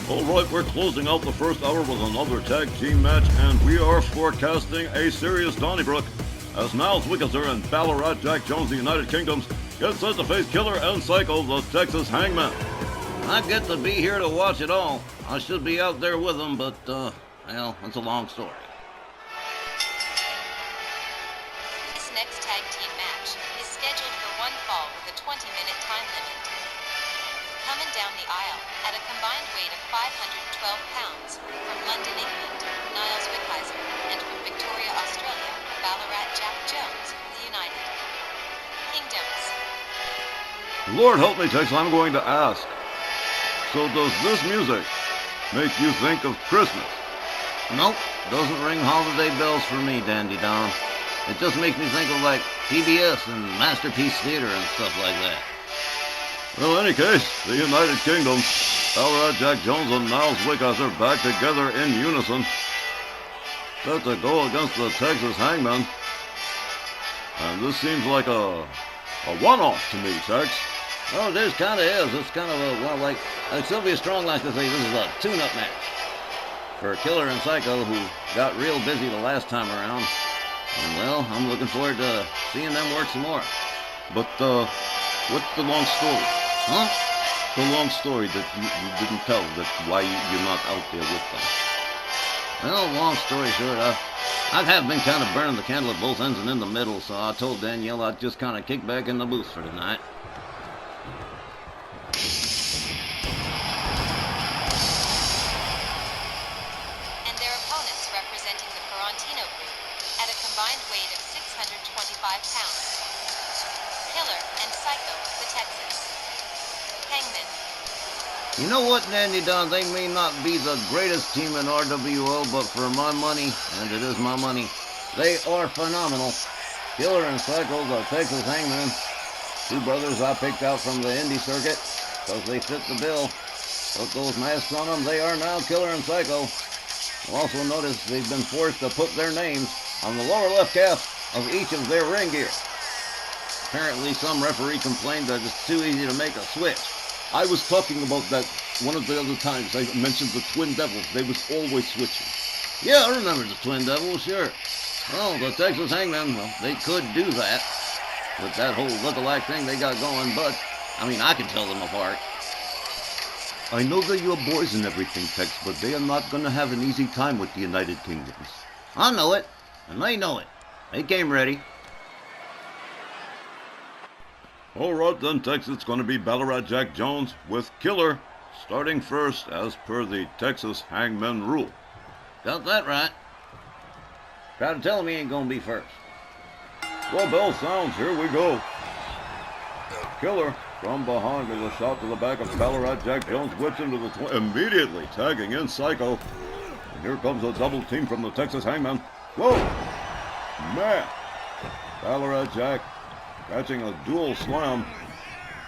Alright, we're closing out the first hour with another tag team match, and we are forecasting a serious Donnybrook as Niles Wickeser and Ballarat Jack Jones, the United Kingdoms, get set to face Killer and Psycho, the Texas Hangmen. I get to be here to watch it all. I should be out there with them, but, well, it's a long story. This next tag team match is scheduled for one fall with a 20-minute time limit. Coming down the aisle at a combined weight of 512 pounds from London, England, Niles Wickeser, and from Victoria, Australia, Ballarat Jack Jones, the United Kingdoms. Lord help me, Tex, I'm going to ask. So does this music make you think of Christmas? Nope, doesn't ring holiday bells for me, Dandy Don. It just makes me think of, like, PBS and Masterpiece Theater and stuff like that. Well, in any case, the United Kingdom, Ballarat Jack Jones and Niles Wickeser back together in unison. Set to go against the Texas Hangmen. And this seems like a one-off to me, Tex. Oh, this kind of is. It's kind of a, well, like Sylvia Strong likes to say, this is a tune-up match for Killer and Psycho, who got real busy the last time around. And, well, I'm looking forward to seeing them work some more. But, what's the long story? Huh? The long story that you didn't tell, that why you're not out there with them. Well, long story short, I have been kind of burning the candle at both ends and in the middle, so I told Danielle I'd just kind of kick back in the booth for tonight. And their opponents representing the Ferrantino group at a combined weight of 625 pounds. Killer and Psycho, the Texas Hangmen. You know what, Dandy Don? They may not be the greatest team in RWO, but for my money, and it is my money, they are phenomenal. Killer and Psycho, the Texas Hangmen, two brothers I picked out from the indie circuit because they fit the bill. Put those masks on them, they are now Killer and Psycho. You'll also notice they've been forced to put their names on the lower left calf of each of their ring gear. Apparently some referee complained that it's too easy to make a switch. I was talking about that one of the other times. I mentioned the Twin Devils. They was always switching. Yeah, I remember the Twin Devils, sure. Well, the Texas Hangmen, well, they could do that with that whole look-alike thing they got going, but, I mean, I can tell them apart. I know that you're boys and everything, Tex, but they are not going to have an easy time with the United Kingdoms. I know it, and they know it. They came ready. All right, then, Tex, it's going to be Ballarat Jack Jones with Killer starting first as per the Texas Hangmen rule. Got that right. Try to tell him he ain't going to be first. Well, bell sounds. Here we go. Killer from behind with a shot to the back of Ballarat Jack Jones, whips into the immediately tagging in Psycho. And here comes a double team from the Texas Hangman. Whoa! Man! Ballarat Jack catching a dual slam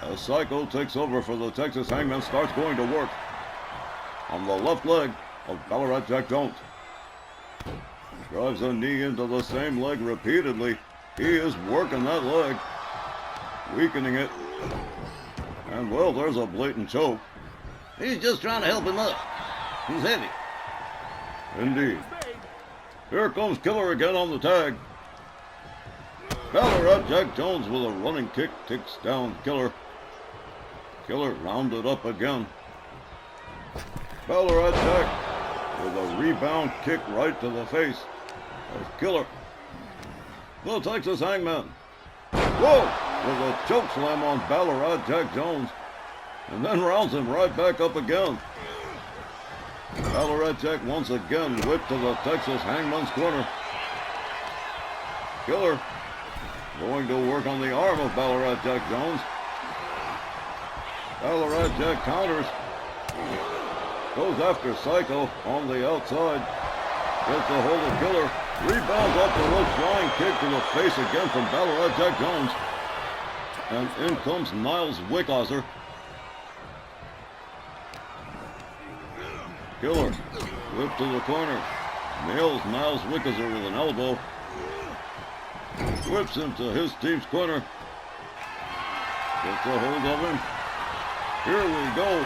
as Psycho takes over for the Texas Hangman, starts going to work on the left leg of Ballarat Jack Jones. Drives a knee into the same leg repeatedly. He is working that leg, weakening it. And, well, there's a blatant choke. He's just trying to help him up. He's heavy. Indeed. Here comes Killer again on the tag. Ballarat Jack Jones with a running kick takes down Killer. Killer rounded up again. Ballarat Jack with a rebound kick right to the face of Killer. The Texas Hangman. Whoa! With a choke slam on Ballarat Jack Jones. And then rounds him right back up again. Ballarat Jack once again whipped to the Texas Hangman's corner. Killer going to work on the arm of Ballarat Jack Jones. Ballarat Jack counters. Goes after Psycho on the outside. Gets a hold of Killer. Rebounds off the rope, flying kick to the face again from Ballarat Jack Jones. And in comes Niles Wickeser. Killer whip to the corner. Nails Niles Wickeser with an elbow. Whips him to his team's corner. Gets a hold of him. Here we go.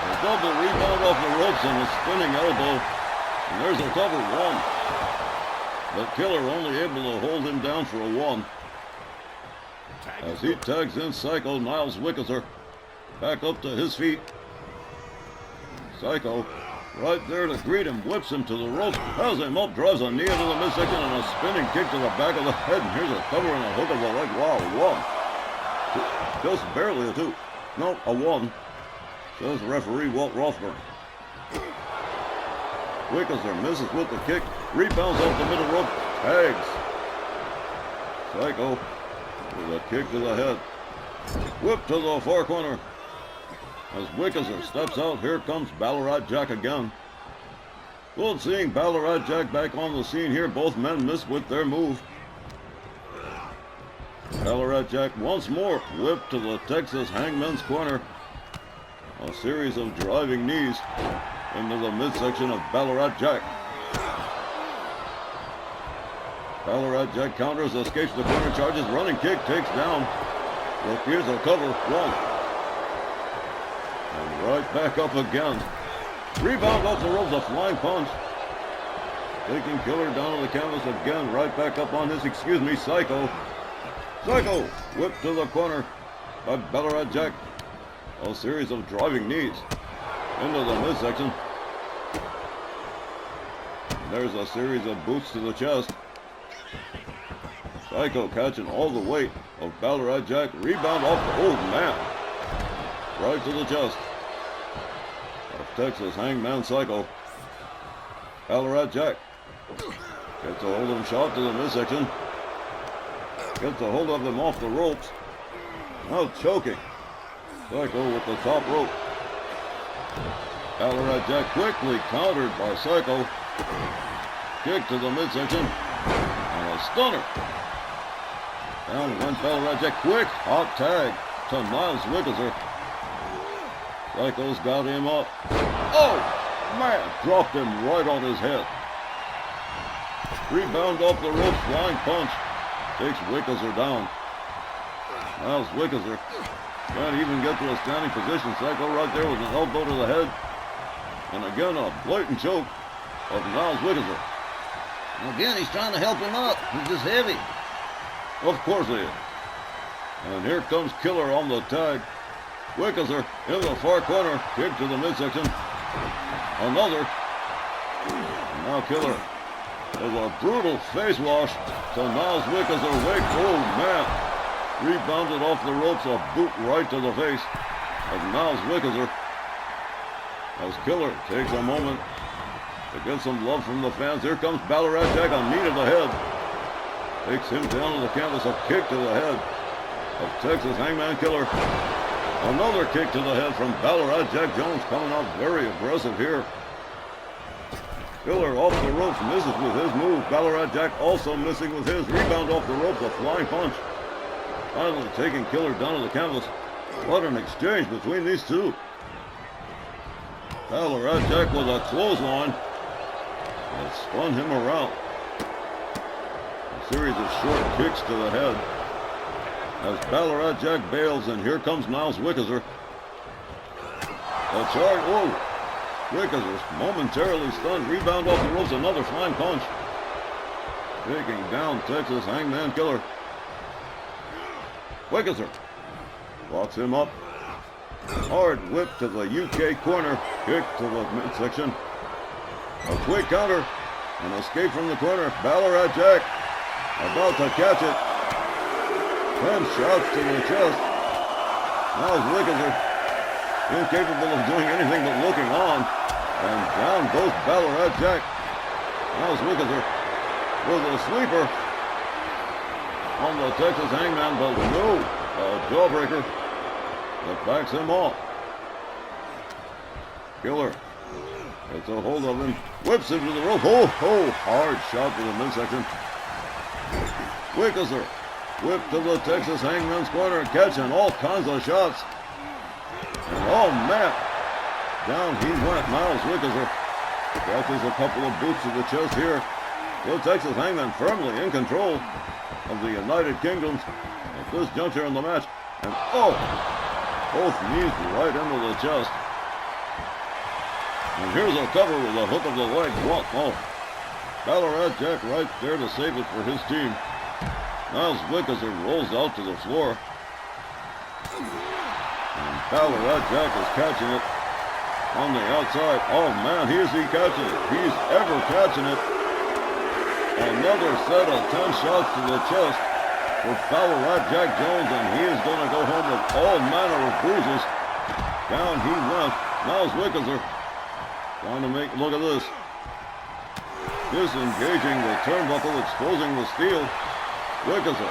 A double rebound off the ropes and a spinning elbow. And there's a cover 1. But Killer only able to hold him down for a 1. As he tags in Psycho, Niles Wickeser back up to his feet. Psycho right there to greet him, whips him to the ropes, has him up, drives a knee into the midsection and a spinning kick to the back of the head. And here's a cover and a hook of the leg. Wow, 1. Just barely a 2. No, a 1. Says referee Walt Rothburn. Wickeser misses with the kick, rebounds off the middle rope, tags. Psycho with a kick to the head. Whip to the far corner. As Wickeser steps out, here comes Ballarat Jack again. Well, seeing Ballarat Jack back on the scene here, both men miss with their move. Ballarat Jack once more whipped to the Texas Hangman's corner. A series of driving knees into the midsection of Ballarat Jack. Ballarat Jack counters, escapes the corner, charges, running kick, takes down. Look, here's a cover, 1. And right back up again. Rebound off the ropes, a flying punch. Taking Killer down to the canvas again, right back up on his, Psycho. Psycho, whip to the corner by Ballarat Jack. A series of driving knees into the midsection. There's a series of boots to the chest. Psycho catching all the weight of Ballarat Jack. Rebound off the old man. Right to the chest of Texas Hangman Psycho. Ballarat Jack gets a hold of him, shot to the midsection. Gets a hold of him off the ropes. Now choking. Psycho with the top rope. Ballarat Jack quickly countered by Psycho. Kick to the midsection. And a stunner. Down went Ballarat Jack. Quick hot tag to Niles Wickeser. Psycho's got him up. Oh, man, dropped him right on his head. Rebound off the ropes, flying punch. Takes Wickeser down. Niles Wickeser can't even get to a standing position. Psycho right there with an elbow to the head. And again, a blatant choke of Niles Wickeser. Again, he's trying to help him up. He's just heavy. Of course he is. And here comes Killer on the tag. Wickeser in the far corner. Kick to the midsection. Another. And now Killer with a brutal face wash to Niles Wickeser. Wake. Oh, man. Rebounded off the ropes. A boot right to the face of Niles Wickeser. As Killer takes a moment to get some love from the fans. Here comes Ballarat Jack, a knee to the head. Takes him down to the canvas, a kick to the head of Texas Hangman Killer. Another kick to the head from Ballarat Jack Jones, coming out very aggressive here. Killer off the ropes, misses with his move. Ballarat Jack also missing with his. Rebound off the ropes, a flying punch. Finally taking Killer down to the canvas. What an exchange between these two. Ballarat Jack with a clothesline. And spun him around. A series of short kicks to the head. As Ballarat Jack bails, and here comes Niles Wickeser. A charge. Oh! Wickeser's momentarily stunned. Rebound off the ropes. Another flying punch. Taking down Texas Hangman Killer. Wickeser walks him up. Hard whip to the UK corner. Kick to the midsection. A quick counter. An escape from the corner. Ballarat Jack about to catch it. 10 shots to the chest. Niles Wickeser incapable of doing anything but looking on. And down goes Ballarat Jack. Niles Wickeser with a sleeper on the Texas Hangman, but no, a jawbreaker that backs him off. Killer gets a hold of him, whips him to the rope. Oh, hard shot to the midsection. Wickeser whip to the Texas Hangman's corner, catching all kinds of shots. And oh man, down he went. Niles Wickeser catches a couple of boots to the chest here. The Texas Hangman firmly in control of the United Kingdoms at this juncture in the match. And oh, both knees right into the chest And here's a cover with a hook of the leg. What? Oh. Ballarat Jack right there to save it for his team. Miles Wickerser rolls out to the floor. And Ballarat Jack is catching it on the outside. Oh man, here's he catching it. He's ever catching it. Another set of 10 shots to the chest for Ballarat Jack Jones, and he is going to go home with all manner of bruises. Down he went. Miles Wickerser trying to make, look at this. Disengaging the turnbuckle, exposing the steel. Wickerser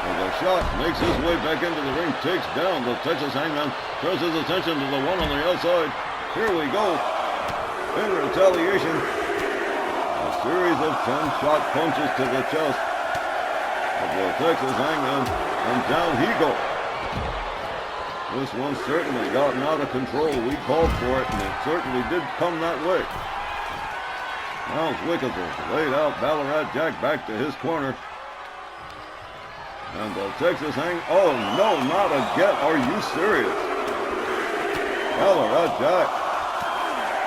with a shot, makes his way back into the ring, takes down the Texas Hangman, turns his attention to the one on the outside. Here we go. In retaliation, a series of 10-shot punches to the chest of the Texas Hangman, and down he goes. This one certainly got out of control. We called for it, and it certainly did come that way. Miles Wickerser laid out Ballarat Jack back to his corner. And the Texas oh no, not again. Are you serious? Ballarat Jack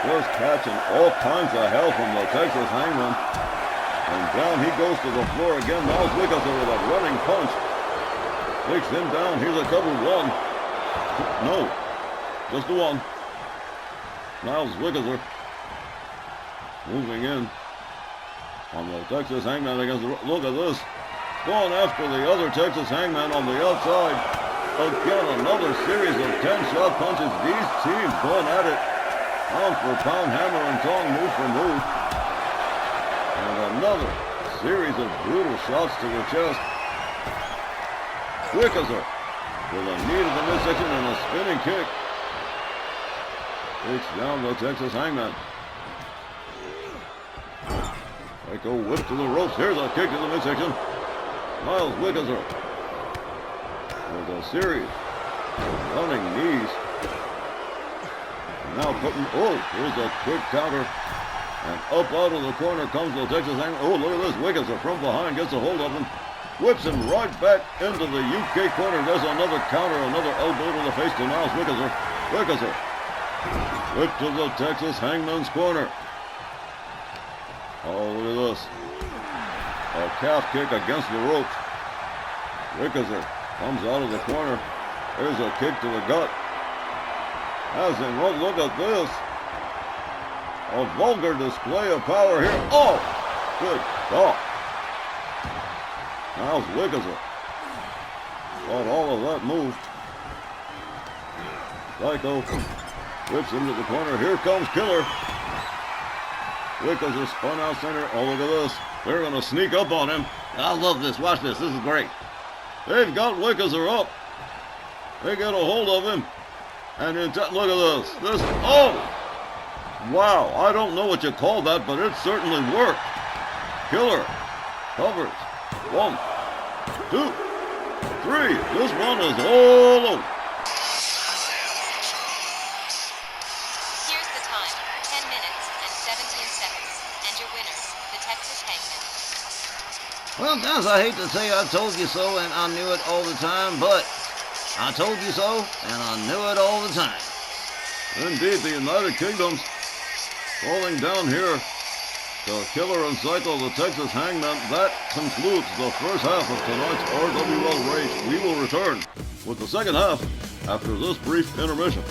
just catching all kinds of hell from the Texas Hangman. And down he goes to the floor again. Miles Wickerser with a running punch. Takes him down. Here's a cover one. No, just the one. Miles Wickerser moving in on the Texas Hangman against the... Look at this. Going after the other Texas Hangman on the outside. Again, another series of 10-shot punches. These teams going at it. Pound for pound, hammer and tong, move for move. And another series of brutal shots to the chest. Wickerser with a knee to the midsection and a spinning kick. Takes down the Texas Hangman. Psycho whip to the ropes. Here's a kick to the midsection. Miles Wickerser with a series of running knees. And now putting, oh, here's a quick counter. And up out of the corner comes the Texas Hangman. Oh, look at this. Wickerser from behind gets a hold of him. Whips him right back into the UK corner. There's another counter, another elbow to the face to Miles Wickerser. Wickerser whip to the Texas Hangman's corner. Oh, look at this. A calf kick against the ropes. Wickerser comes out of the corner. There's a kick to the gut. As in, well, look at this. A vulgar display of power here. Oh, good God. Miles Wickerser got all of that move. Psycho whips into the corner. Here comes Killer. Wickerser spun out center. Oh, look at this. They're going to sneak up on him. I love this. Watch this. This is great. They've got Wickerser up. They get a hold of him. And look at this. Oh! Wow. I don't know what you call that, but it certainly worked. Killer covers. 1, 2, 3. This one is all over. Here's the time. 10 minutes and 17 seconds. And your winner, the Texas Hangman. Well, guys, I hate to say I told you so and I knew it all the time, but I told you so and I knew it all the time. Indeed, the United Kingdom's falling down here. The Killer and Psycho, the Texas Hangman. That concludes the first half of tonight's RWL race. We will return with the second half after this brief intermission.